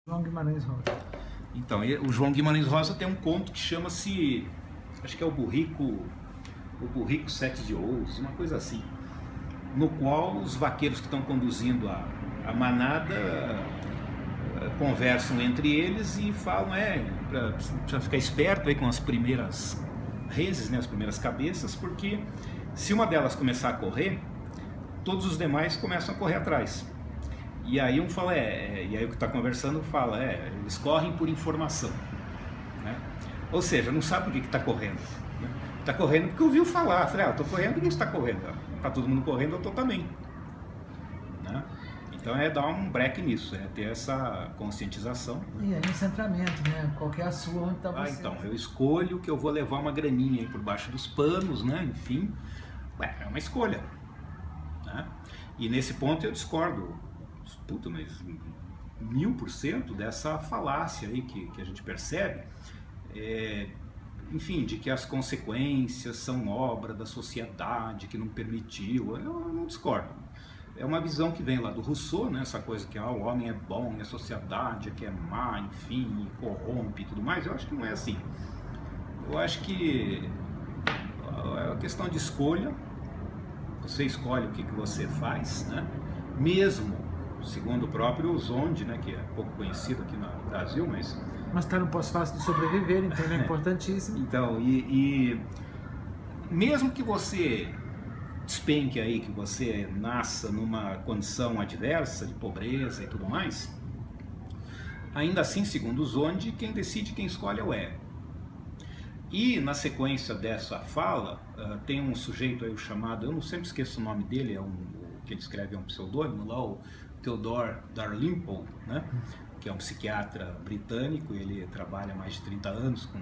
João Guimarães Rosa. Então, o João Guimarães Rosa tem um conto que chama-se, acho que é o Burrico Sete de Ouros, uma coisa assim, no qual os vaqueiros que estão conduzindo a manada conversam entre eles e falam, precisa ficar esperto aí com as primeiras reses, né, as primeiras cabeças, porque se uma delas começar a correr, todos os demais começam a correr atrás. E aí um fala, e aí o que está conversando fala, eles correm por informação, né? Ou seja, não sabe por que está correndo, né? Está correndo porque ouviu falar, falei, eu estou correndo, por que está correndo? Está todo mundo correndo, eu estou também, né? Então é dar um break nisso, é ter essa conscientização. E aí um centramento, né? Qual que é a sua, onde está você? Então, eu escolho que eu vou levar uma graninha aí por baixo dos panos, né? Enfim, é uma escolha, né? E nesse ponto eu discordo, mas 1000% dessa falácia aí que a gente percebe, enfim, de que as consequências são obra da sociedade que não permitiu. Eu não discordo. É uma visão que vem lá do Rousseau, né? Essa coisa que o homem é bom e a sociedade é que é má, enfim, e corrompe e tudo mais. Eu acho que não é assim. Eu acho que é uma questão de escolha. Você escolhe o que você faz, né? Mesmo, segundo o próprio Zonde, né, que é pouco conhecido aqui no Brasil, mas está no pós-fácil de sobreviver, então ele é importantíssimo. Então, e mesmo que você despenque aí, que você nasça numa condição adversa, de pobreza e tudo mais, ainda assim, segundo o Zonde, quem decide, quem escolhe é o ego. E na sequência dessa fala, tem um sujeito aí chamado, eu não sempre esqueço o nome dele, o que ele escreve é um pseudônimo lá, o Theodore Dalrymple, né? Que é um psiquiatra britânico, ele trabalha há mais de 30 anos com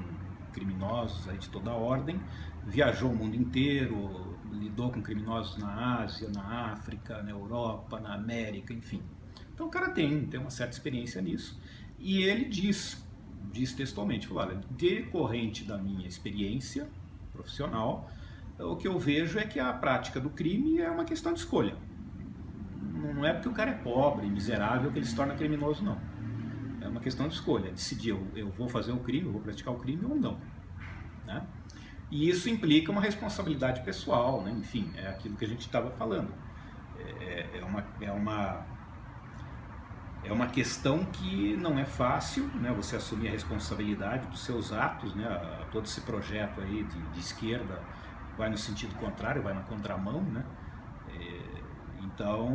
criminosos aí de toda a ordem, viajou o mundo inteiro, lidou com criminosos na Ásia, na África, na Europa, na América, enfim. Então o cara tem uma certa experiência nisso, e ele diz textualmente, falou, olha, decorrente da minha experiência profissional, o que eu vejo é que a prática do crime é uma questão de escolha. Não é porque o cara é pobre, miserável, que ele se torna criminoso, não. É uma questão de escolha, decidir, eu vou fazer o crime, eu vou praticar o crime ou não, né? E isso implica uma responsabilidade pessoal, né? Enfim, é aquilo que a gente estava falando. É uma questão que não é fácil, né? Você assumir a responsabilidade dos seus atos, né? Todo esse projeto aí de esquerda vai no sentido contrário, vai na contramão, né? Então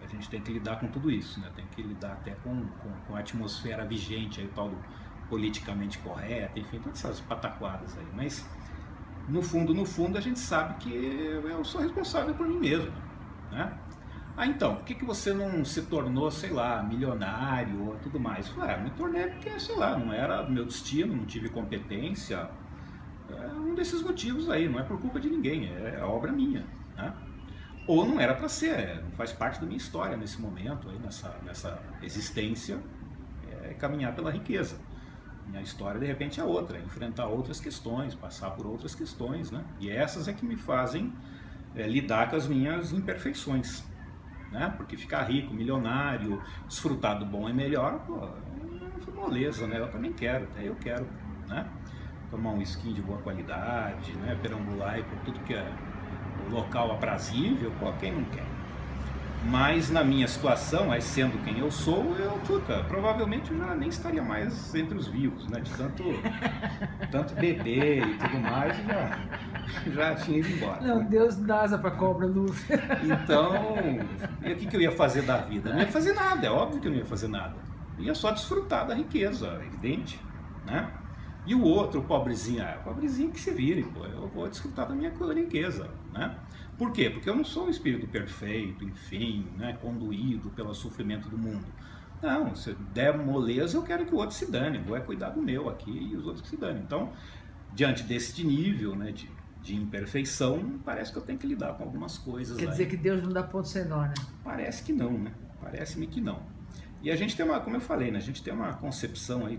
a gente tem que lidar com tudo isso, né? Tem que lidar até com a atmosfera vigente, aí, Paulo, politicamente correta, enfim, todas essas pataquadas aí. Mas no fundo a gente sabe que eu sou responsável por mim mesmo, né? Então, por que você não se tornou, sei lá, milionário ou tudo mais? Me tornei porque, sei lá, não era meu destino, não tive competência. É um desses motivos aí, não é por culpa de ninguém, é obra minha, né? Ou não era para ser, não faz parte da minha história nesse momento, aí, nessa existência, caminhar pela riqueza. Minha história, de repente, é outra, é enfrentar outras questões, passar por outras questões, né? E essas é que me fazem lidar com as minhas imperfeições, né? Porque ficar rico, milionário, desfrutar do bom é melhor, pô, é moleza, né? Eu também quero, até eu quero, né? Tomar um skin de boa qualidade, né? Perambular aí por tudo que é o local aprazível, pô, quem não quer? Mas na minha situação, aí sendo quem eu sou, provavelmente eu já nem estaria mais entre os vivos, né? De tanto beber e tudo mais, já tinha ido embora. Não, Deus dá asa pra cobra, Lúcio. Então, e o que eu ia fazer da vida? Não ia fazer nada, é óbvio que eu não ia fazer nada. Eu ia só desfrutar da riqueza, evidente, né? E o outro, o pobrezinho que se vire, pô, eu vou desfrutar da minha riqueza, né? Por quê? Porque eu não sou um espírito perfeito, enfim, né, conduído pelo sofrimento do mundo. Não, se der moleza, eu quero que o outro se dane, vou cuidar do meu aqui e os outros que se danem. Então, diante deste nível, né, de imperfeição, parece que eu tenho que lidar com algumas coisas. Quer dizer que Deus não dá ponto sem nó, né? Parece que não, né? Parece-me que não. E a gente tem como eu falei, né, a gente tem uma concepção aí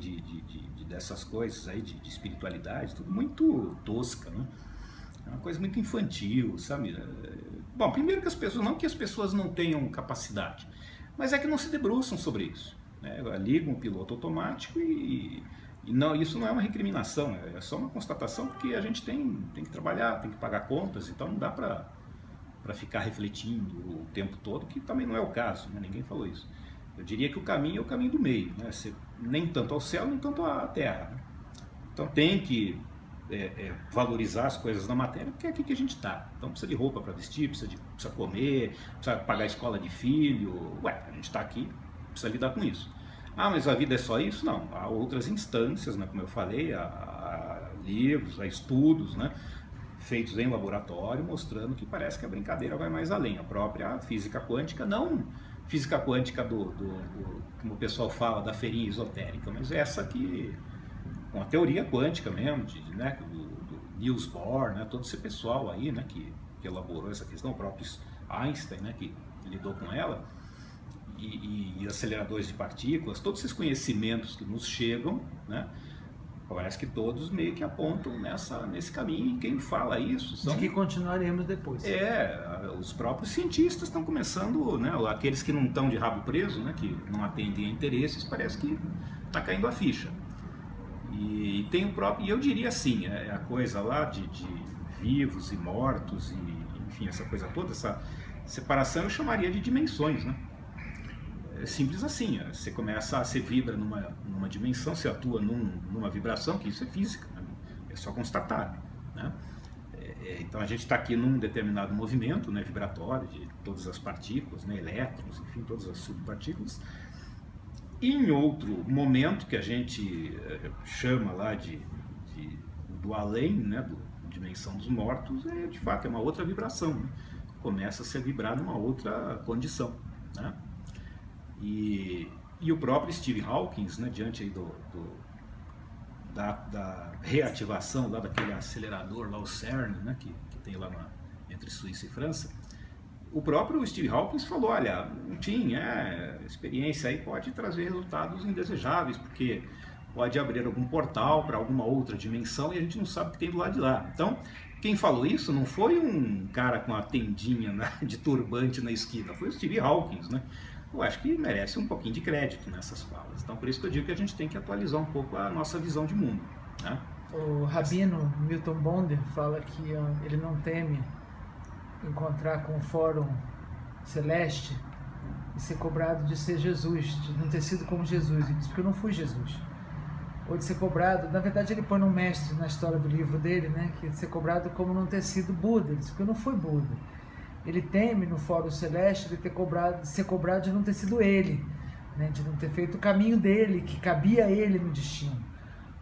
dessas coisas aí, de espiritualidade, tudo muito tosca, né? É uma coisa muito infantil, sabe? Bom, primeiro que as pessoas não tenham capacidade, mas é que não se debruçam sobre isso. né? Liga um piloto automático e não, isso não é uma recriminação, é só uma constatação, porque a gente tem que trabalhar, tem que pagar contas, então não dá para ficar refletindo o tempo todo, que também não é o caso, né? Ninguém falou isso. Eu diria que o caminho é o caminho do meio, né? Nem tanto ao céu, nem tanto à terra, né? Então tem que valorizar as coisas na matéria, porque é aqui que a gente está. Então precisa de roupa para vestir, precisa comer, precisa pagar a escola de filho. Ué, a gente está aqui, precisa lidar com isso. Ah, mas a vida é só isso? Não, há outras instâncias, né? Como eu falei, há livros, há estudos, né? Feitos em laboratório, mostrando que parece que a brincadeira vai mais além. A própria física quântica, não física quântica como o pessoal fala, da feirinha esotérica, mas essa que, com a teoria quântica mesmo, né, do Niels Bohr, né, todo esse pessoal aí, né, que elaborou essa questão, o próprio Einstein, né, que lidou com ela, e aceleradores de partículas, todos esses conhecimentos que nos chegam, né, parece que todos meio que apontam nesse caminho, e quem fala isso são... De que continuaremos depois. Os próprios cientistas estão começando, né, aqueles que não estão de rabo preso, né, que não atendem a interesses, parece que está caindo a ficha. E tem o próprio, e eu diria assim, a coisa lá de vivos e mortos, e enfim, essa coisa toda, essa separação eu chamaria de dimensões, né? É simples assim, você vibra numa dimensão, você atua numa vibração, que isso é física, né? É só constatar, né? Então a gente está aqui num determinado movimento, né, vibratório de todas as partículas, né, elétrons, enfim, todas as subpartículas. E em outro momento que a gente chama lá do além, né, dimensão dos mortos, de fato é uma outra vibração, né? Começa a se vibrar numa outra condição, né? E o próprio Steve Hawking, né, diante aí da reativação lá daquele acelerador lá, o CERN, né, que tem lá entre Suíça e França, o próprio Steve Hawking falou, olha, enfim, a experiência aí pode trazer resultados indesejáveis, porque pode abrir algum portal para alguma outra dimensão e a gente não sabe o que tem do lado de lá. Então, quem falou isso não foi um cara com a tendinha, né, de turbante na esquina, foi o Steve Hawking, né? Eu acho que merece um pouquinho de crédito nessas falas. Então, por isso que eu digo que a gente tem que atualizar um pouco a nossa visão de mundo, né? O rabino Milton Bonder fala que ele não teme encontrar com o Fórum Celeste e ser cobrado de ser Jesus, de não ter sido como Jesus. Ele diz, porque eu não fui Jesus. Ou de ser cobrado, na verdade ele põe um mestre na história do livro dele, né, que de ser cobrado como não ter sido Buda. Ele diz, porque eu não fui Buda. Ele teme no Fórum Celeste de ser cobrado de não ter sido ele, né, de não ter feito o caminho dele, que cabia a ele no destino.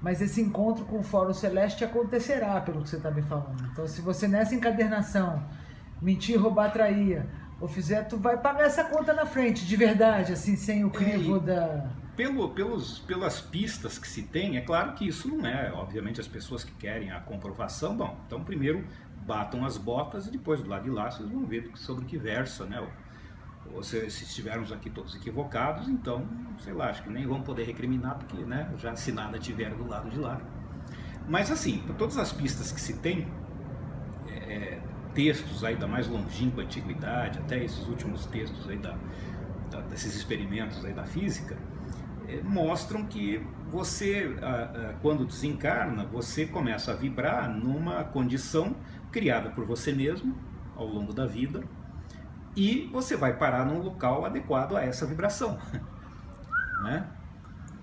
Mas esse encontro com o Fórum Celeste acontecerá, pelo que você está me falando. Então, se você nessa encadernação mentir, roubar, trair, ou fizer, tu vai pagar essa conta na frente, de verdade, assim, sem o crivo da... Pelas pistas que se tem, é claro que isso não é, obviamente, as pessoas que querem a comprovação, bom, então primeiro batam as botas e depois do lado de lá vocês vão ver sobre o que versa, né? Ou se estivermos aqui todos equivocados, então, sei lá, acho que nem vão poder recriminar, porque, né, já se nada tiver do lado de lá. Mas assim, por todas as pistas que se tem, textos aí da mais longínqua antiguidade, até esses últimos textos aí desses experimentos aí da física, mostram que você, quando desencarna, você começa a vibrar numa condição criada por você mesmo ao longo da vida e você vai parar num local adequado a essa vibração, né?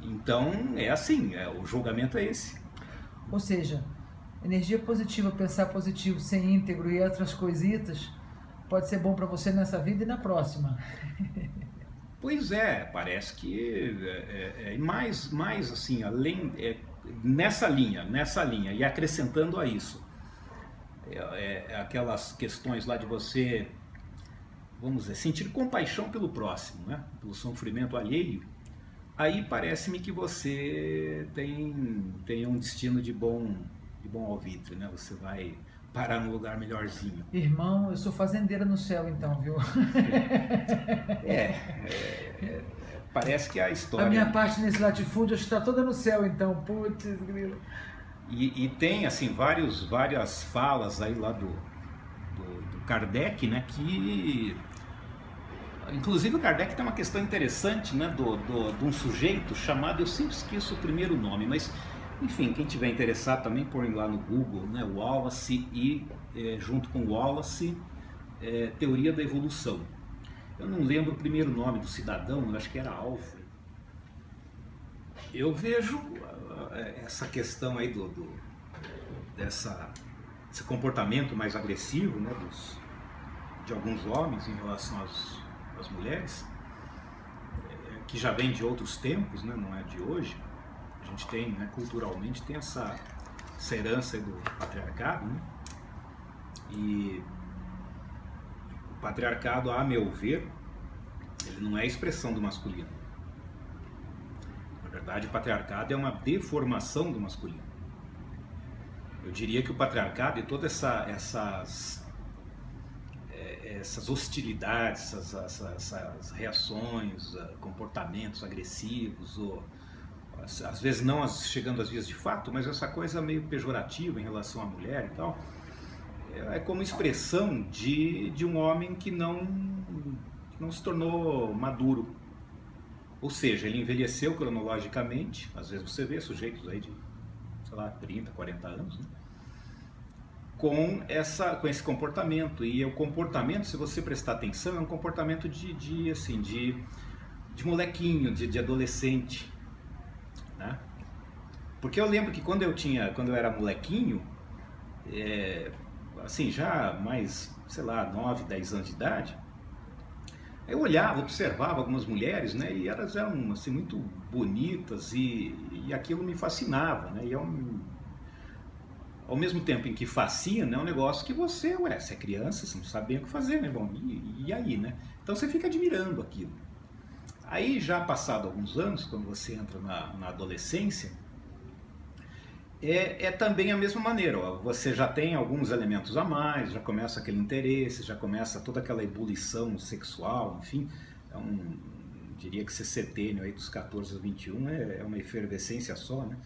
Então é assim, o julgamento é esse. Ou seja, energia positiva, pensar positivo, ser íntegro e outras coisitas pode ser bom para você nessa vida e na próxima. Pois é, parece que mais assim, além, nessa linha, e acrescentando a isso, aquelas questões lá de você, vamos dizer, sentir compaixão pelo próximo, né? Pelo sofrimento alheio, aí parece-me que você tem um destino de bom alvitre, né? Você vai parar num lugar melhorzinho. Irmão, eu sou fazendeira no céu então, viu? Parece que a história... A minha parte nesse latifúndio está toda no céu então, putz, grilo. E tem, assim, várias falas aí lá do Kardec, né, que Inclusive o Kardec tem uma questão interessante, né, de um sujeito chamado, eu sempre esqueço o primeiro nome, mas enfim, quem tiver interessado também põe lá no Google, né, Wallace e junto com Wallace, Teoria da Evolução. Eu não lembro o primeiro nome do cidadão, eu acho que era Alfred. Eu vejo essa questão aí desse comportamento mais agressivo, né, de alguns homens em relação às mulheres, que já vem de outros tempos, né, não é de hoje. A gente tem, né, culturalmente, tem essa herança aí do patriarcado, né? E o patriarcado, a meu ver, ele não é a expressão do masculino. Na verdade, o patriarcado é uma deformação do masculino. Eu diria que o patriarcado e todas essas hostilidades, essas reações, comportamentos agressivos, ou às vezes não chegando às vias de fato, mas essa coisa meio pejorativa em relação à mulher e tal, é como expressão de um homem que não se tornou maduro. Ou seja, ele envelheceu cronologicamente, às vezes você vê sujeitos aí de, sei lá, 30, 40 anos, né? Com esse comportamento. E o comportamento, se você prestar atenção, é um comportamento de molequinho, de adolescente, né? Porque eu lembro que quando eu era molequinho, assim, já mais, sei lá, 9, 10 anos de idade, eu olhava, observava algumas mulheres, né, e elas eram assim, muito bonitas e aquilo me fascinava, né, e ao mesmo tempo em que fascina, é um negócio que você é criança, você não sabe bem o que fazer, né, bom, e aí, né, então você fica admirando aquilo. Aí, já passado alguns anos, quando você entra na adolescência, é também a mesma maneira, ó. Você já tem alguns elementos a mais, já começa aquele interesse, já começa toda aquela ebulição sexual, enfim, diria que esse setênio aí dos 14 aos 21 é uma efervescência só, né?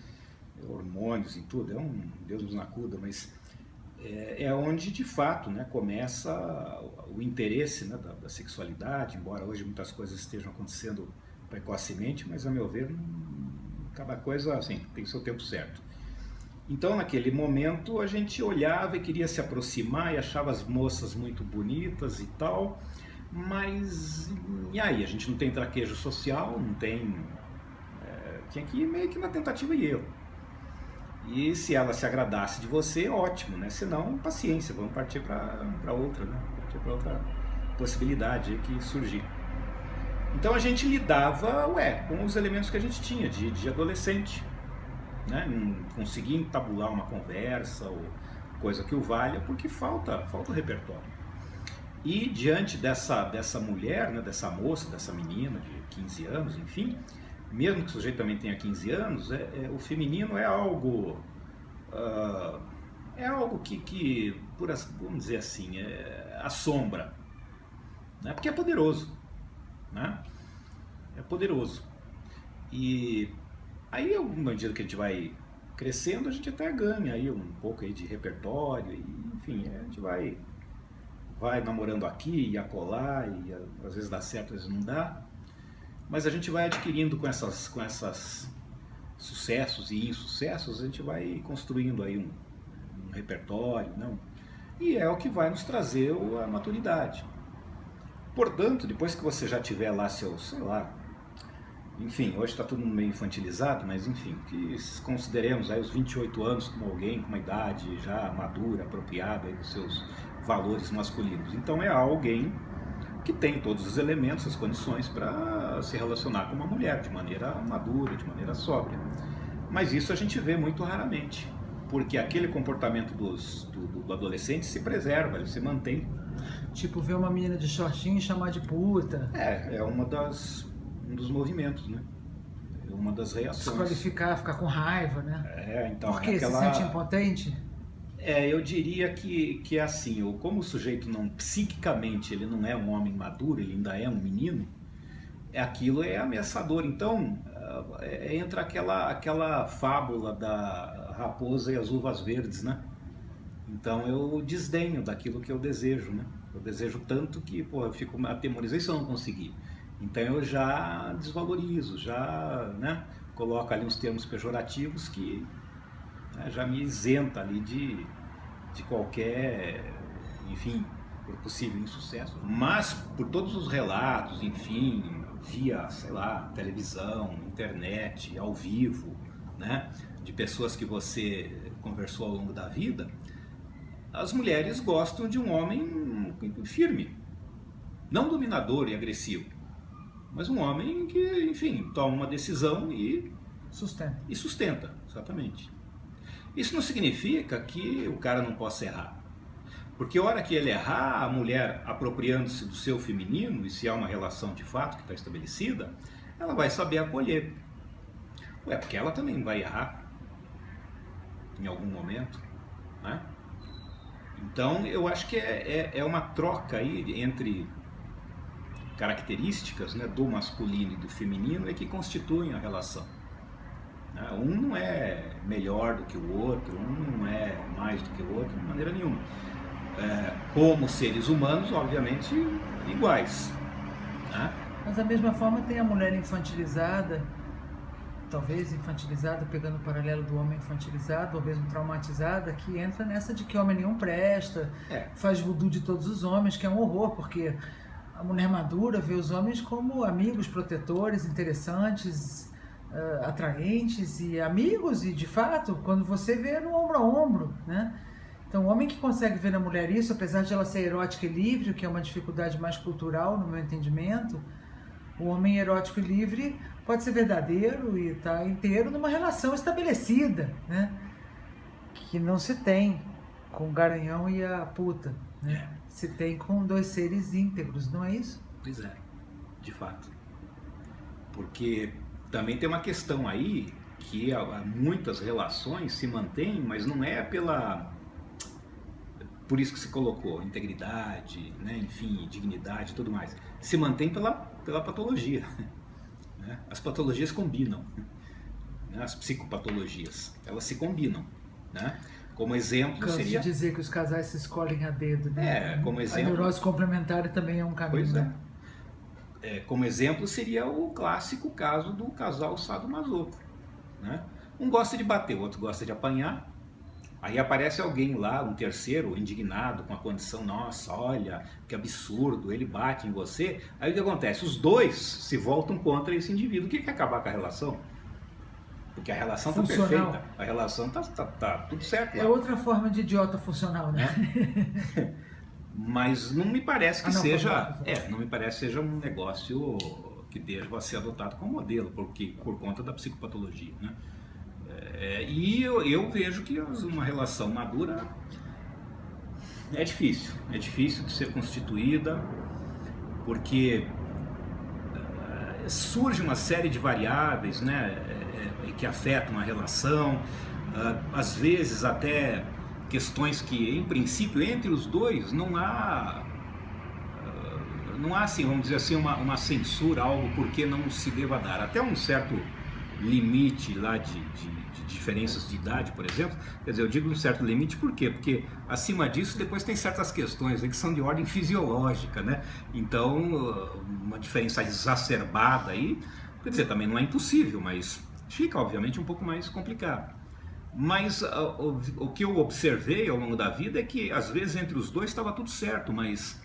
Hormônios e tudo, Deus nos acuda, mas é onde de fato, né, começa o interesse, né, da sexualidade, embora hoje muitas coisas estejam acontecendo precocemente, mas a meu ver, cada coisa assim, tem seu tempo certo. Então, naquele momento, a gente olhava e queria se aproximar e achava as moças muito bonitas e tal, mas e aí? A gente não tem traquejo social, não tem... tinha que ir meio que na tentativa e erro. E se ela se agradasse de você, ótimo, né? Se não, paciência, vamos partir para outra, né? Partir para outra possibilidade que surgir. Então a gente lidava, com os elementos que a gente tinha de adolescente, né? Não conseguia entabular uma conversa ou coisa que o valha, porque falta o repertório. E diante dessa mulher, né? Dessa moça, dessa menina de 15 anos, enfim, mesmo que o sujeito também tenha 15 anos, o feminino é algo que vamos dizer assim, assombra, né? Porque é poderoso, né? É poderoso. E aí, à medida que a gente vai crescendo, a gente até ganha aí um pouco aí de repertório, e, enfim, a gente vai namorando aqui e acolá, e às vezes dá certo, às vezes não dá. Mas a gente vai adquirindo com essas sucessos e insucessos, a gente vai construindo aí um repertório, não? E é o que vai nos trazer a maturidade. Portanto, depois que você já tiver lá seus, sei lá, enfim, hoje está tudo meio infantilizado, mas enfim, que consideremos aí os 28 anos como alguém com uma idade já madura, apropriada aí dos seus valores masculinos. Então é alguém que tem todos os elementos, as condições para se relacionar com uma mulher de maneira madura, de maneira sóbria. Mas isso a gente vê muito raramente, porque aquele comportamento do adolescente se preserva, ele se mantém. Tipo, ver uma menina de shortinho e chamar de puta. É um dos movimentos, né? É uma das reações. Desqualificar, ficar com raiva, né? Então... Por quê? Se sente impotente? Eu diria que é assim, como o sujeito psiquicamente ele não é um homem maduro, ele ainda é um menino, aquilo é ameaçador. Então, entra aquela fábula da raposa e as uvas verdes, né? Então eu desdenho daquilo que eu desejo, né? Eu desejo tanto que, pô, eu fico atemorizado se eu não conseguir. Então eu já desvalorizo, já, né, coloco ali uns termos pejorativos que, né, já me isenta ali de qualquer, enfim, por possível insucesso. Mas por todos os relatos, enfim, via, sei lá, televisão, internet, ao vivo, né, de pessoas que você conversou ao longo da vida, as mulheres gostam de um homem firme, não dominador e agressivo, mas um homem que, enfim, toma uma decisão e sustenta, exatamente. Isso não significa que o cara não possa errar. Porque a hora que ele errar, a mulher apropriando-se do seu feminino, e se há uma relação de fato que está estabelecida, ela vai saber acolher. Ué, porque ela também vai errar em algum momento, né? Então eu acho que é uma troca aí entre características, né, do masculino e do feminino que constituem a relação. Um não é melhor do que o outro, um não é mais do que o outro, de maneira nenhuma. Como seres humanos, obviamente, iguais. Né? Mas da mesma forma tem a mulher infantilizada, talvez infantilizada, pegando o paralelo do homem infantilizado, ou mesmo traumatizada, que entra nessa de que homem nenhum presta, faz voodoo de todos os homens, que é um horror, porque a mulher madura vê os homens como amigos, protetores, interessantes, atraentes e amigos, e de fato, quando você vê no ombro a ombro, né? Então, o homem que consegue ver na mulher isso, apesar de ela ser erótica e livre, o que é uma dificuldade mais cultural no meu entendimento, o homem erótico e livre pode ser verdadeiro e estar inteiro numa relação estabelecida, né? Que não se tem com o garanhão e a puta, né? Se tem com dois seres íntegros, não é isso? Pois é, de fato. Porque também tem uma questão aí que muitas relações se mantêm, mas não é por isso que se colocou integridade, né, enfim, dignidade e tudo mais. Se mantém pela patologia. Né? As patologias combinam. Né? As psicopatologias, elas se combinam. Né? Como exemplo seria... de dizer que os casais se escolhem a dedo. Né? Como exemplo... A neurose complementar também é um caminho. Pois né? Como exemplo seria o clássico caso do casal sadomasoco. Né? Um gosta de bater, o outro gosta de apanhar. Aí aparece alguém lá, um terceiro, indignado com a condição, nossa, olha, que absurdo, ele bate em você. Aí o que acontece? Os dois se voltam contra esse indivíduo. O que quer acabar com a relação? Porque a relação está perfeita, a relação está tudo certo lá. É outra forma de idiota funcional, né? Mas não me parece que não me parece que seja um negócio que deva ser adotado como modelo, por conta da psicopatologia, né? E eu vejo que uma relação madura é difícil de ser constituída, porque surge uma série de variáveis, né, que afetam a relação, às vezes até questões que, em princípio, entre os dois não há assim, vamos dizer assim, uma censura, algo por que não se deva dar, até um certo limite lá de diferenças de idade, por exemplo. Quer dizer, eu digo um certo limite por quê? Porque acima disso depois tem certas questões que são de ordem fisiológica, né? Então, uma diferença exacerbada aí, quer dizer, também não é impossível, mas fica obviamente um pouco mais complicado. Mas o que eu observei ao longo da vida é que às vezes entre os dois estava tudo certo, mas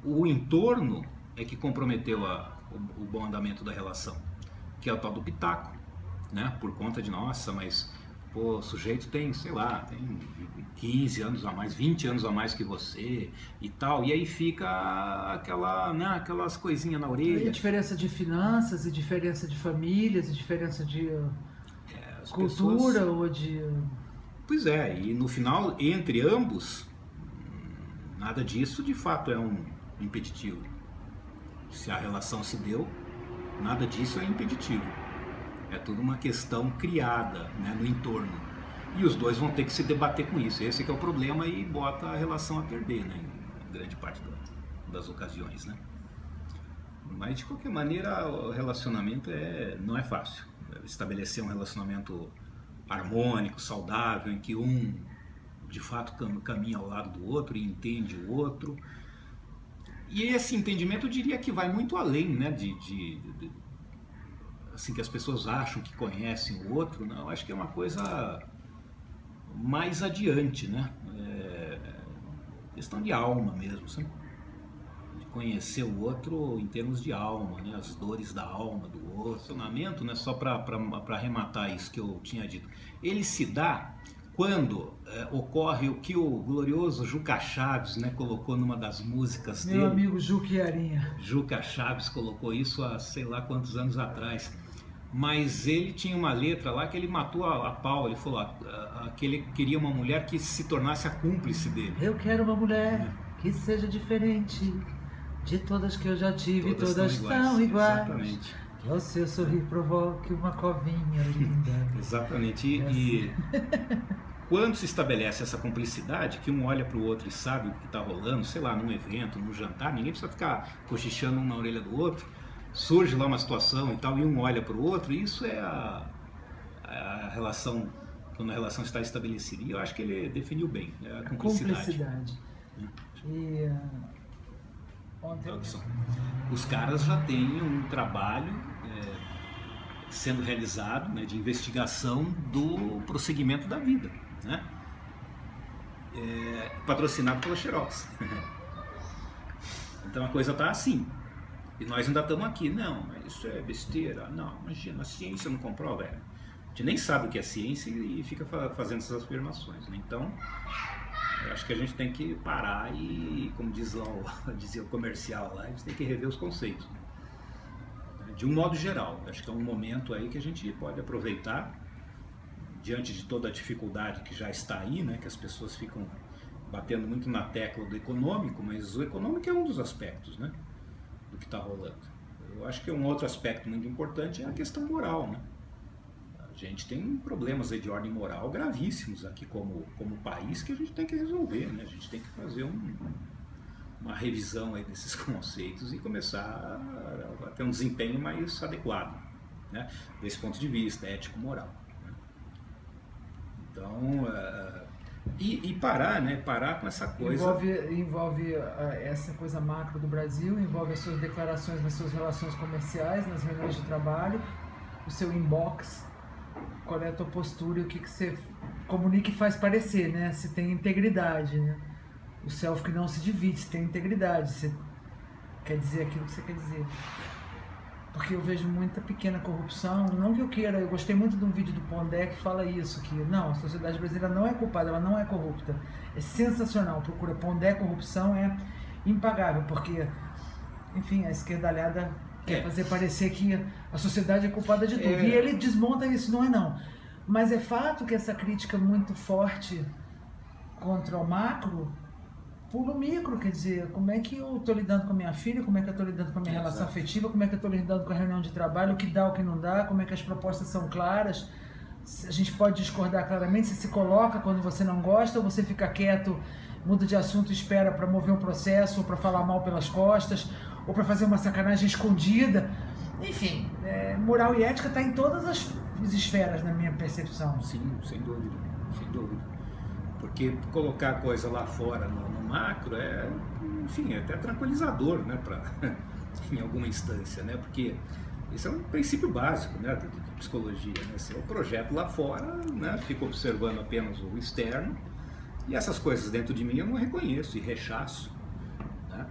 o entorno é que comprometeu o bom andamento da relação, que é o tal do pitaco, né? Por conta de, nossa, mas pô, o sujeito tem, sei lá, tem 15 anos a mais, 20 anos a mais que você e tal, e aí fica aquelas coisinhas na orelha. E diferença de finanças, e diferença de famílias, e diferença de cultura pessoas... ou de... Pois é, e no final, entre ambos, nada disso de fato é um impeditivo. Se a relação se deu, nada disso é impeditivo. É tudo uma questão criada, né, no entorno. E os dois vão ter que se debater com isso. Esse que é o problema e bota a relação a perder, né, em grande parte das ocasiões. Né? Mas, de qualquer maneira, o relacionamento não é fácil. Estabelecer um relacionamento harmônico, saudável, em que um de fato caminha ao lado do outro e entende o outro. E esse entendimento eu diria que vai muito além, né, assim, que as pessoas acham que conhecem o outro. Não, acho que é uma coisa mais adiante, né? Questão de alma mesmo, sabe? De conhecer o outro em termos de alma, né? As dores da alma do outro. O relacionamento, né? Só para arrematar isso que eu tinha dito, ele se dá quando ocorre o que o glorioso Juca Chaves, né, colocou numa das músicas dele. Meu amigo Juquiarinha. Juca Chaves colocou isso há sei lá quantos anos atrás. Mas ele tinha uma letra lá que ele matou a pau. Ele falou que ele queria uma mulher que se tornasse a cúmplice dele. Eu quero uma mulher que seja diferente de todas que eu já tive, todas tão iguais. Exatamente. Que ao seu sorrir provoque uma covinha linda. Exatamente. E quando se estabelece essa cumplicidade, que um olha para o outro e sabe o que está rolando, sei lá, num evento, num jantar, ninguém precisa ficar cochichando um na orelha do outro. Surge lá uma situação e tal, e um olha para o outro, e isso é a relação, quando a relação está estabelecida. E eu acho que ele definiu bem, a cumplicidade. E ontem... Os caras já têm um trabalho sendo realizado, né, de investigação do prosseguimento da vida, né? Patrocinado pela Xerox. Então a coisa está assim. E nós ainda estamos aqui. Não, mas isso é besteira. Não, imagina, a ciência não comprova. A gente nem sabe o que é ciência e fica fazendo essas afirmações, né? Então, eu acho que a gente tem que parar e, como dizia o comercial lá, a gente tem que rever os conceitos, né? De um modo geral. Acho que é um momento aí que a gente pode aproveitar, diante de toda a dificuldade que já está aí, né? Que as pessoas ficam batendo muito na tecla do econômico, mas o econômico é um dos aspectos, né, do que está rolando. Eu acho que um outro aspecto muito importante é a questão moral, né? A gente tem problemas aí de ordem moral gravíssimos aqui como país que a gente tem que resolver, né? A gente tem que fazer uma revisão aí desses conceitos e começar a ter um desempenho mais adequado, né, desse ponto de vista ético-moral, né? Então, e parar, né? Parar com essa coisa. Envolve essa coisa macro do Brasil, envolve as suas declarações nas suas relações comerciais, nas reuniões de trabalho, o seu inbox, qual é a tua postura e o que você comunica e faz parecer, né? Se tem integridade, né? O self que não se divide, se tem integridade, se quer dizer aquilo que você quer dizer. Porque eu vejo muita pequena corrupção, não que eu queira, eu gostei muito de um vídeo do Pondé que fala isso, que não, a sociedade brasileira não é culpada, ela não é corrupta. É sensacional, procura Pondé, corrupção é impagável, porque, enfim, a esquerdalhada quer fazer parecer que a sociedade é culpada de tudo. E ele desmonta isso, não é não. Mas é fato que essa crítica muito forte contra o macro pula o micro, quer dizer, como é que eu estou lidando com a minha filha, como é que eu estou lidando com a minha relação afetiva, como é que eu estou lidando com a reunião de trabalho, o que dá, o que não dá, como é que as propostas são claras. A gente pode discordar claramente, se coloca quando você não gosta, ou você fica quieto, muda de assunto e espera para mover um processo, ou para falar mal pelas costas, ou para fazer uma sacanagem escondida. Enfim, moral e ética está em todas as esferas, na minha percepção. Sim, sem dúvida, sem dúvida. Porque colocar a coisa lá fora no macro enfim, é até tranquilizador, né, em alguma instância, né, porque isso é um princípio básico, né, de psicologia, né, se eu projeto lá fora, né, fico observando apenas o externo e essas coisas dentro de mim eu não reconheço e rechaço, né,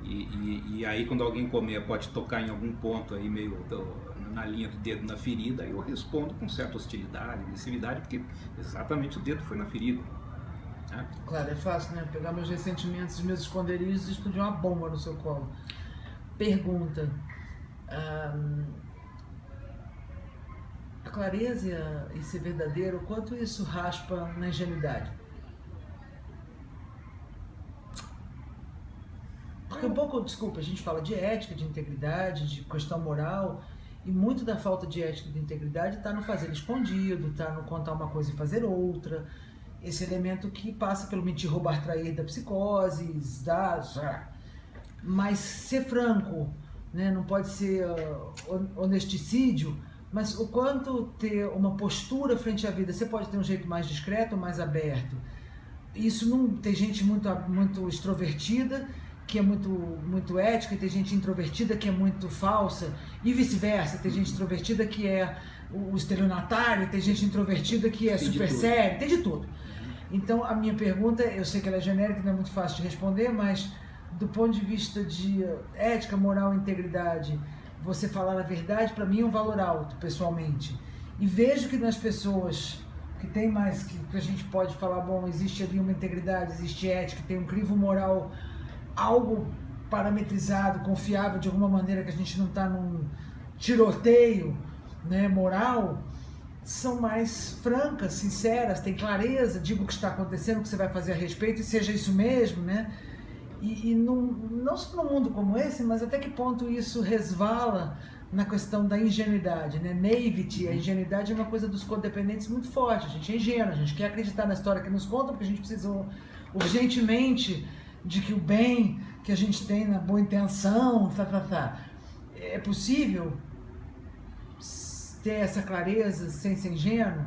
e aí quando alguém pode tocar em algum ponto aí meio na linha do dedo na ferida, aí eu respondo com certa hostilidade, agressividade, porque exatamente o dedo foi na ferida. Claro, é fácil, né? Pegar meus ressentimentos, meus esconderijos e explodir uma bomba no seu colo. Pergunta: a clareza e ser verdadeiro, quanto isso raspa na ingenuidade? Porque um pouco, desculpa, a gente fala de ética, de integridade, de questão moral, e muito da falta de ética e de integridade está no fazer escondido, está no contar uma coisa e fazer outra. Esse elemento que passa pelo mentir, roubar, trair da psicose, mas ser franco, né? Não pode ser honesticídio, mas o quanto ter uma postura frente à vida. Você pode ter um jeito mais discreto ou mais aberto, isso não tem gente muito extrovertida que é muito ética, e tem gente introvertida que é muito falsa, e vice-versa, tem gente extrovertida que é o estelionatário, tem gente introvertida que é super séria, tem de tudo. Então a minha pergunta, eu sei que ela é genérica, não é muito fácil de responder, mas do ponto de vista de ética, moral e integridade, você falar a verdade para mim é um valor alto, pessoalmente. E vejo que nas pessoas que tem mais, que a gente pode falar, bom, existe ali uma integridade, existe ética, tem um crivo moral, algo parametrizado, confiável de alguma maneira, que a gente não está num tiroteio, né, moral, são mais francas, sinceras, têm clareza, digo o que está acontecendo, o que você vai fazer a respeito, e seja isso mesmo, né? E não só num mundo como esse, mas até que ponto isso resvala na questão da ingenuidade, né? Naivety, a ingenuidade é uma coisa dos codependentes muito forte, a gente é ingênuo, a gente quer acreditar na história que nos contam, porque a gente precisa urgentemente de que o bem que a gente tem na boa intenção, é possível ter essa clareza sem ser ingênuo?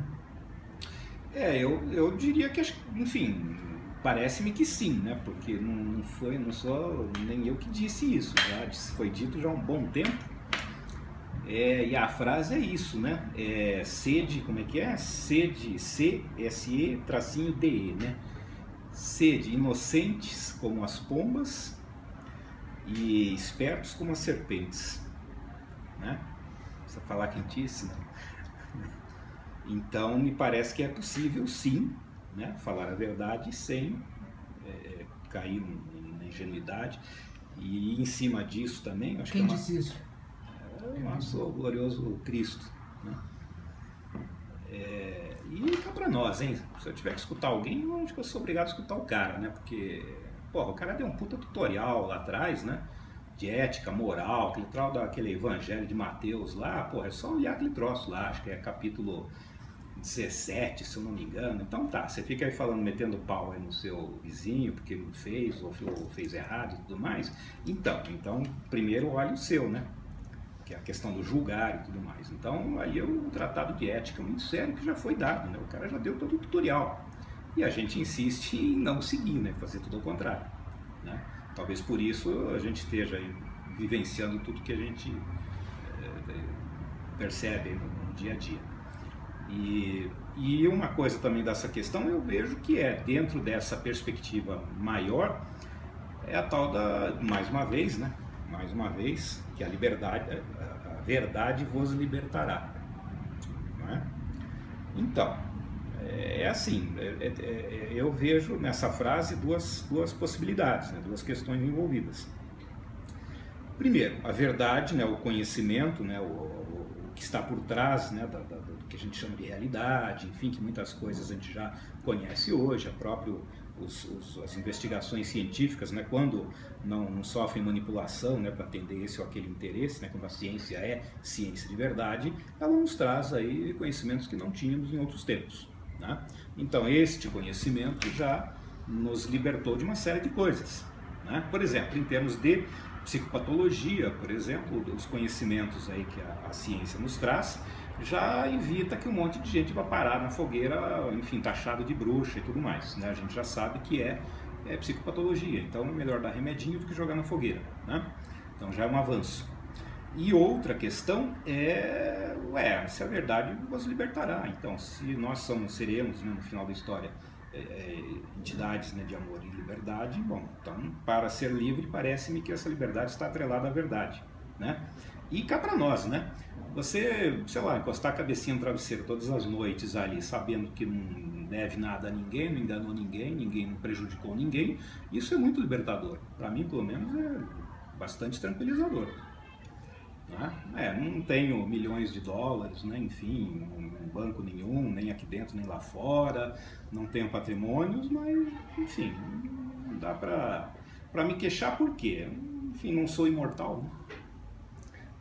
Eu diria que, enfim, parece-me que sim, né? Porque não sou nem eu que disse isso, já foi dito já há um bom tempo. E a frase é isso, né? Sede, como é que é? Sede, C-S-E, tracinho D-E, né? Sede inocentes como as pombas e espertos como as serpentes, né? Precisa falar quentice, né? Então me parece que é possível sim, né, falar a verdade sem cair na ingenuidade. E em cima disso também, acho Quem que disse isso? O nosso glorioso Cristo, né? E cá pra nós, hein? Se eu tiver que escutar alguém, eu acho que eu sou obrigado a escutar o cara, né? Porque, porra, o cara deu um puta tutorial lá atrás, né? De ética, moral, aquele evangelho de Mateus lá, porra, é só olhar aquele troço lá, acho que é capítulo 17, se eu não me engano. Então tá, você fica aí falando, metendo pau aí no seu vizinho, porque não fez, ou fez errado e tudo mais. Então primeiro olhe o seu, né? Que é a questão do julgar e tudo mais. Então aí é um tratado de ética muito sério que já foi dado, né? O cara já deu todo o tutorial. E a gente insiste em não seguir, né? Fazer tudo ao contrário, né? Talvez por isso a gente esteja aí vivenciando tudo que a gente percebe no dia a dia. E uma coisa também dessa questão, eu vejo que dentro dessa perspectiva maior, é a tal da, mais uma vez, que a verdade vos libertará. Não é? Então, assim, eu vejo nessa frase duas possibilidades, né, duas questões envolvidas. Primeiro, a verdade, né, o conhecimento, né, o que está por trás, né, do que a gente chama de realidade, enfim, que muitas coisas a gente já conhece hoje, as investigações científicas, né, quando não sofrem manipulação, né, para atender esse ou aquele interesse, né, quando a ciência é ciência de verdade, ela nos traz aí conhecimentos que não tínhamos em outros tempos, né? Então, este conhecimento já nos libertou de uma série de coisas, né? Por exemplo, em termos de psicopatologia, por exemplo, os conhecimentos aí que a ciência nos traz, já evita que um monte de gente vá parar na fogueira, enfim, taxado de bruxa e tudo mais, né? A gente já sabe que é psicopatologia, então é melhor dar remedinho do que jogar na fogueira, né? Então já é um avanço. E outra questão se a verdade vos libertará. Então, se nós seremos, né, no final da história, entidades, né, de amor e liberdade, bom, então para ser livre parece-me que essa liberdade está atrelada à verdade, né? E cá para nós, né? Você, sei lá, encostar a cabecinha no travesseiro todas as noites ali, sabendo que não deve nada a ninguém, não enganou ninguém não prejudicou ninguém, isso é muito libertador. Para mim, pelo menos, é bastante tranquilizador. Não tenho milhões de dólares, né? Enfim, em banco nenhum, nem aqui dentro, nem lá fora, não tenho patrimônios, mas, enfim, não dá para me queixar por quê? Enfim, não sou imortal, né?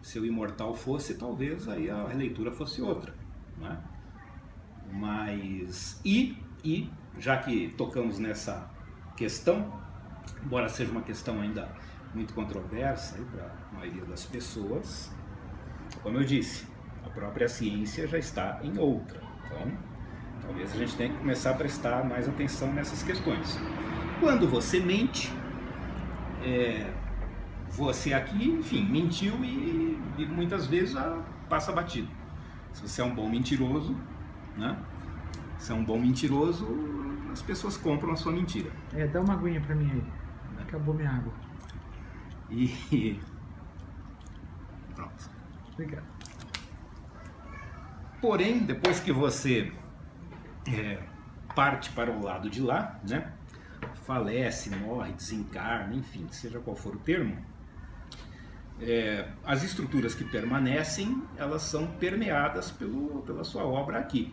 Se eu imortal fosse, talvez aí a releitura fosse outra, né? Mas, já que tocamos nessa questão, embora seja uma questão ainda muito controversa para a maioria das pessoas, como eu disse, a própria ciência já está em outra. Então Talvez a gente tenha que começar a prestar mais atenção nessas questões. Quando você mente, você aqui, enfim, mentiu e muitas vezes passa batido. Se você é um bom mentiroso, né? Se é um bom mentiroso, as pessoas compram a sua mentira. Dá uma aguinha pra mim aí. Acabou minha água. E pronto. Obrigado. Porém, depois que você parte para o lado de lá, né? Falece, morre, desencarna, enfim, seja qual for o termo, as estruturas que permanecem, elas são permeadas pela sua obra aqui.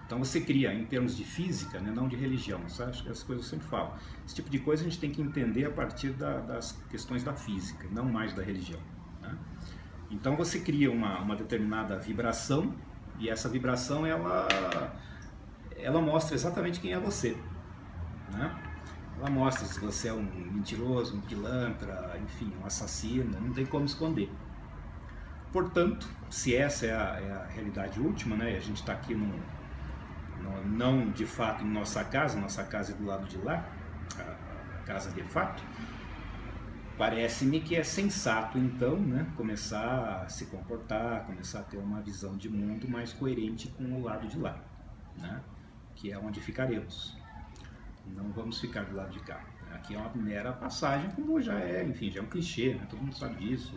Então você cria, em termos de física, né, não de religião, sabe? Acho que as coisas eu sempre falo. Esse tipo de coisa a gente tem que entender a partir das questões da física, não mais da religião, né? Então você cria uma determinada vibração, e essa vibração ela mostra exatamente quem é você, né? Ela mostra se você é um mentiroso, um pilantra, enfim, um assassino, não tem como esconder. Portanto, se essa é a realidade última, né, e a gente está aqui não de fato em nossa casa é do lado de lá, a casa de fato, parece-me que é sensato então, né, começar a se comportar, começar a ter uma visão de mundo mais coerente com o lado de lá, né, que é onde ficaremos. Não vamos ficar do lado de cá. Aqui é uma mera passagem, como já é, enfim, já é um clichê, né? Todo mundo sabe disso,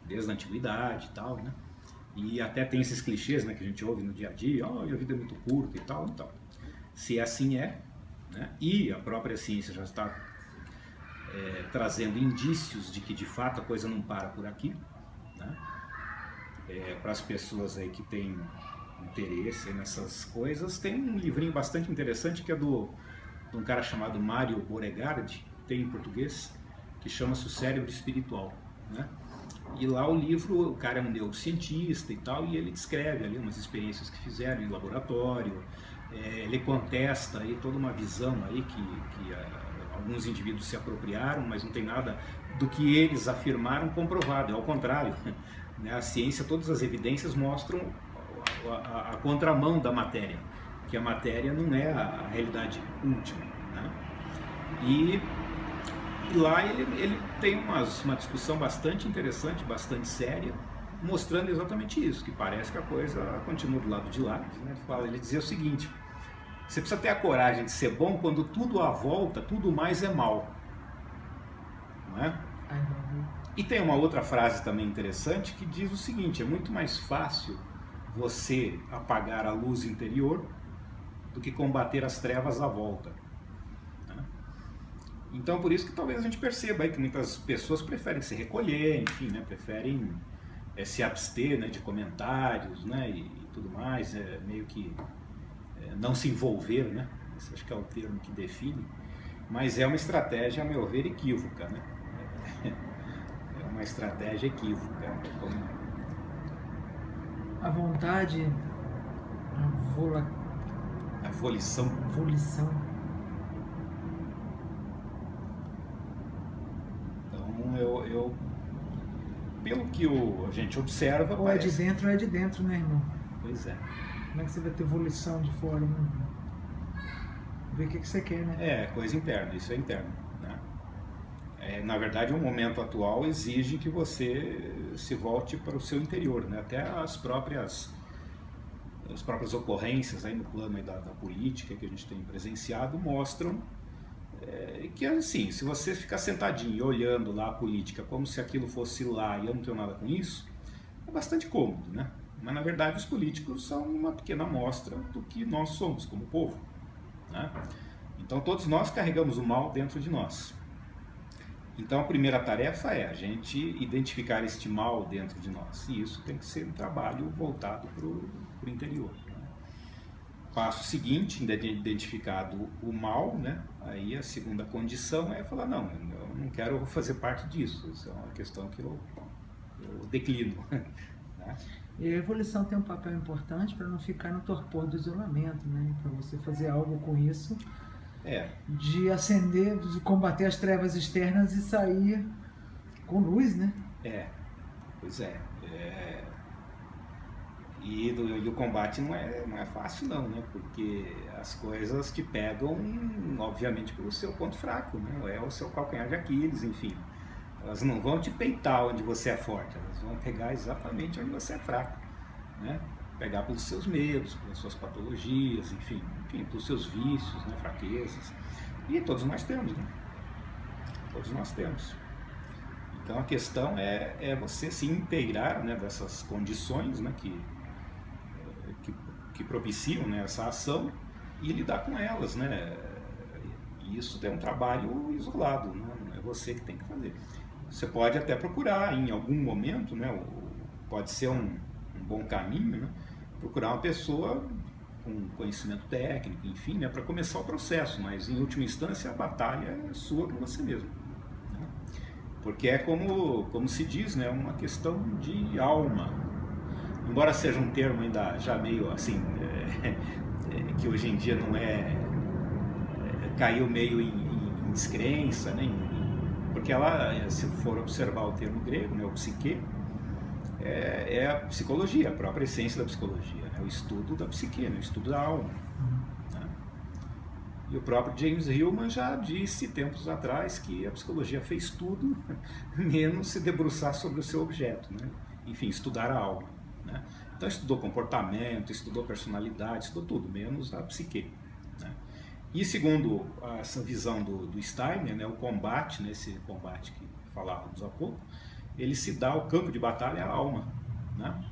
desde a antiguidade e tal, né? E até tem esses clichês, né, que a gente ouve no dia a dia, a vida é muito curta e tal, então. Se assim é, né, e a própria ciência já está trazendo indícios de que de fato a coisa não para por aqui, né? Para as pessoas aí que têm interesse nessas coisas, tem um livrinho bastante interessante que é de um cara chamado Mário Beauregard, tem em português, que chama-se O Cérebro Espiritual, né? E lá o livro, o cara é um neurocientista e tal, e ele descreve ali umas experiências que fizeram em laboratório, ele contesta aí toda uma visão aí que alguns indivíduos se apropriaram, mas não tem nada do que eles afirmaram comprovado, é ao contrário, né? A ciência, todas as evidências mostram a contramão da matéria, que a matéria não é a realidade última, né? E lá ele tem uma discussão bastante interessante, bastante séria, mostrando exatamente isso, que parece que a coisa continua do lado de lá, né? Ele dizia o seguinte: você precisa ter a coragem de ser bom quando tudo à volta, tudo mais é mal, não é? E tem uma outra frase também interessante que diz o seguinte: é muito mais fácil você apagar a luz interior do que combater as trevas à volta, né? Então por isso que talvez a gente perceba aí que muitas pessoas preferem se recolher, enfim, né, preferem se abster, né, de comentários, né, e tudo mais, meio que não se envolver, né? Esse acho que é o termo que define, mas é uma estratégia, a meu ver, equívoca, né? É uma estratégia equívoca. A vontade, a volição. Então eu pelo que a gente observa, ou parece... é de dentro ou é de dentro, né, irmão? Pois é. Como é que você vai ter volição de fora, né? Ver o que você quer, né? Coisa interna, isso é interno, né? Na verdade, o momento atual exige que você se volte para o seu interior, né? Até as próprias ocorrências aí no plano aí da política que a gente tem presenciado mostram que, assim, se você ficar sentadinho e olhando lá a política como se aquilo fosse lá e eu não tenho nada com isso, é bastante cômodo, né? Mas, na verdade, os políticos são uma pequena amostra do que nós somos como povo, né? Então, todos nós carregamos o mal dentro de nós. Então, a primeira tarefa é a gente identificar este mal dentro de nós. E isso tem que ser um trabalho voltado para o interior, né? Passo seguinte, identificado o mal, né? Aí a segunda condição é falar, não, eu não quero fazer parte disso. Isso é uma questão que eu declino, né? E a evolução tem um papel importante para não ficar no torpor do isolamento, né? Para você fazer algo com isso, de acender, de combater as trevas externas e sair com luz, né? Pois é. E o combate não é fácil não, né? Porque as coisas te pegam, obviamente, pelo seu ponto fraco, né? É o seu calcanhar de Aquiles, enfim. Elas não vão te peitar onde você é forte, elas vão pegar exatamente onde você é fraco, né? Pegar pelos seus medos, pelas suas patologias, enfim, pelos seus vícios, né? Fraquezas. E todos nós temos, né? Todos nós temos. Então a questão é você se inteirar, né, dessas condições, né, que propiciam, né, essa ação e lidar com elas, né? E isso é um trabalho isolado, né? Não é você que tem que fazer. Você pode até procurar em algum momento, né, pode ser um bom caminho, né, procurar uma pessoa com conhecimento técnico, enfim, né, para começar o processo, mas em última instância a batalha é sua com você mesmo, né? Porque é como se diz, né, uma questão de alma. Embora seja um termo ainda já meio assim, que hoje em dia não caiu meio em descrença, né? Porque ela, se for observar o termo grego, né, o psique, é a psicologia, a própria essência da psicologia, né? O estudo da psique, né? O estudo da alma. Né? E o próprio James Hillman já disse tempos atrás que a psicologia fez tudo menos se debruçar sobre o seu objeto, né? Enfim, estudar a alma. Né? Então estudou comportamento, estudou personalidade, estudou tudo, menos a psique. Né? E segundo essa visão do Steiner, né, o combate, né, esse combate que falávamos há pouco, ele se dá ao campo de batalha à alma. Né?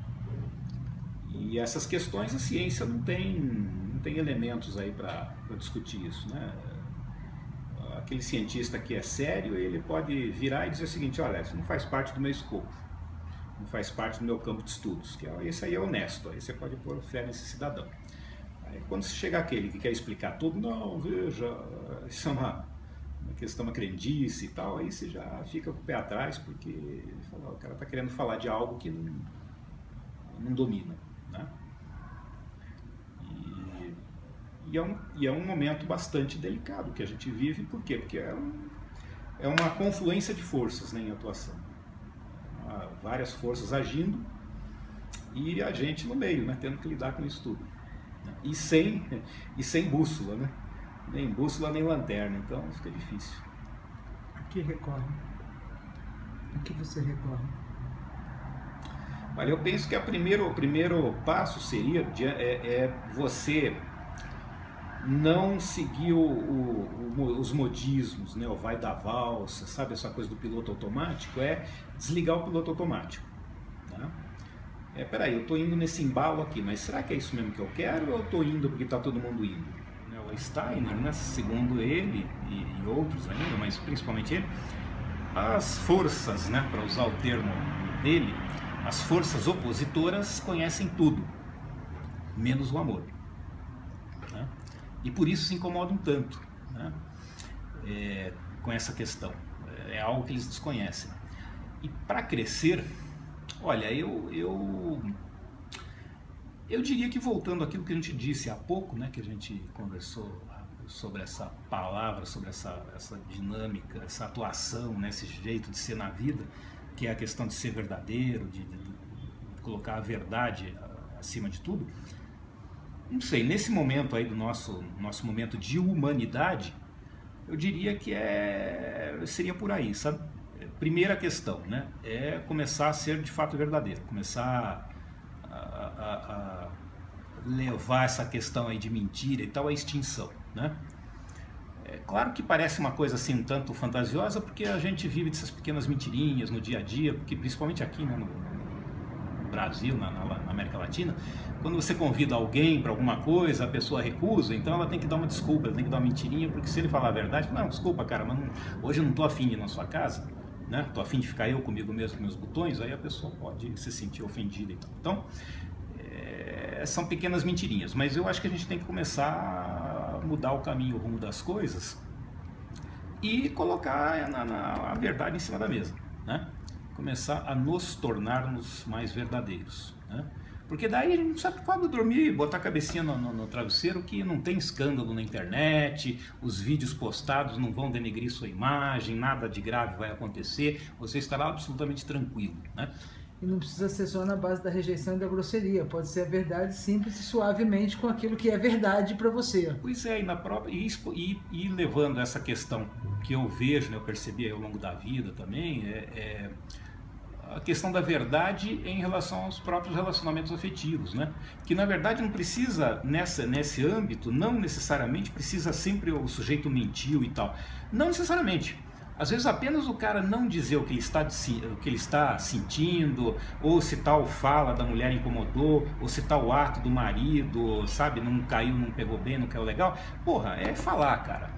E essas questões a ciência não tem elementos aí para discutir isso. Né? Aquele cientista que é sério, ele pode virar e dizer o seguinte: olha, isso não faz parte do meu escopo, não faz parte do meu campo de estudos, que esse aí é honesto, aí você pode pôr fé nesse cidadão. Aí quando chega aquele que quer explicar tudo, não, veja, isso é uma questão, uma crendice e tal, aí você já fica com o pé atrás, porque ele fala, o cara está querendo falar de algo que não domina. Né? E é um momento bastante delicado que a gente vive, por quê? Porque é uma confluência de forças, né, em atuação. Várias forças agindo e a gente no meio, né, tendo que lidar com isso tudo, né? E sem bússola, né? Nem bússola nem lanterna, então fica difícil. A que recorre? A que você recorre? Olha, eu penso que o primeiro passo seria você não seguir os modismos, né? O vai da valsa, sabe, essa coisa do piloto automático, é desligar o piloto automático. Né? Peraí, eu estou indo nesse embalo aqui, mas será que é isso mesmo que eu quero ou eu estou indo porque está todo mundo indo? O Steiner, né, segundo ele e outros ainda, mas principalmente ele, as forças, né, para usar o termo dele, as forças opositoras conhecem tudo, menos o amor. Né? E por isso se incomodam tanto, né, com essa questão. É algo que eles desconhecem. E para crescer, olha, eu diria que, voltando àquilo que a gente disse há pouco, né, que a gente conversou sobre essa palavra, sobre essa dinâmica, essa atuação, né, esse jeito de ser na vida, que é a questão de ser verdadeiro, de colocar a verdade acima de tudo. Não sei, nesse momento aí do nosso momento de humanidade, eu diria que seria por aí, sabe? Primeira questão, né, é começar a ser de fato verdadeiro, começar a levar essa questão aí de mentira e tal à extinção, né? É claro que parece uma coisa assim um tanto fantasiosa, porque a gente vive dessas pequenas mentirinhas no dia a dia, porque principalmente aqui, né, no Brasil, na América Latina, quando você convida alguém para alguma coisa, a pessoa recusa, então ela tem que dar uma desculpa, ela tem que dar uma mentirinha, porque se ele falar a verdade, não, desculpa, cara, mas hoje eu não estou afim de ir na sua casa, né? Estou afim de ficar eu comigo mesmo com meus botões, aí a pessoa pode se sentir ofendida e tal. Então, são pequenas mentirinhas, mas eu acho que a gente tem que começar a mudar o caminho, o rumo das coisas e colocar a verdade em cima da mesa, né? Começar a nos tornarmos mais verdadeiros, né? Porque daí a gente sabe quando dormir, botar a cabecinha no travesseiro, que não tem escândalo na internet, os vídeos postados não vão denegrir sua imagem, nada de grave vai acontecer, você estará absolutamente tranquilo, né? E não precisa ser só na base da rejeição e da grosseria. Pode ser a verdade simples e suavemente com aquilo que é verdade para você. Pois é, e levando essa questão que eu vejo, né, eu percebi ao longo da vida também, a questão da verdade em relação aos próprios relacionamentos afetivos, né? Que na verdade não precisa, nesse âmbito, não necessariamente precisa sempre o sujeito mentiu e tal. Não necessariamente. Às vezes apenas o cara não dizer o que ele está sentindo, ou se tal fala da mulher incomodou, ou se tal ato do marido, sabe, não caiu, não pegou bem, não caiu legal. Porra, é falar, cara.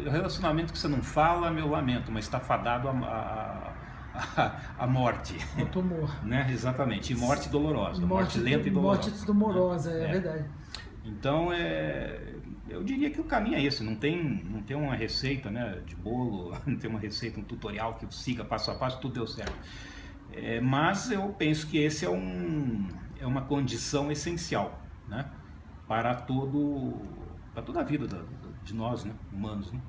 O relacionamento que você não fala, meu lamento, mas está fadado a morte. O tumor. Né? Exatamente, e morte dolorosa, morte lenta e dolorosa. Morte dolorosa, é verdade. Então, eu diria que o caminho é esse, não tem uma receita, né, de bolo, não tem uma receita, um tutorial que siga passo a passo, tudo deu certo. Mas eu penso que esse é uma condição essencial, né, para toda a vida de nós, né, humanos, né?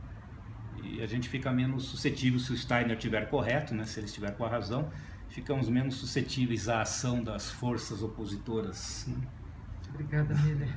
E a gente fica menos suscetível se o Steiner estiver correto, né, se ele estiver com a razão, ficamos menos suscetíveis à ação das forças opositoras. Obrigada, Miller.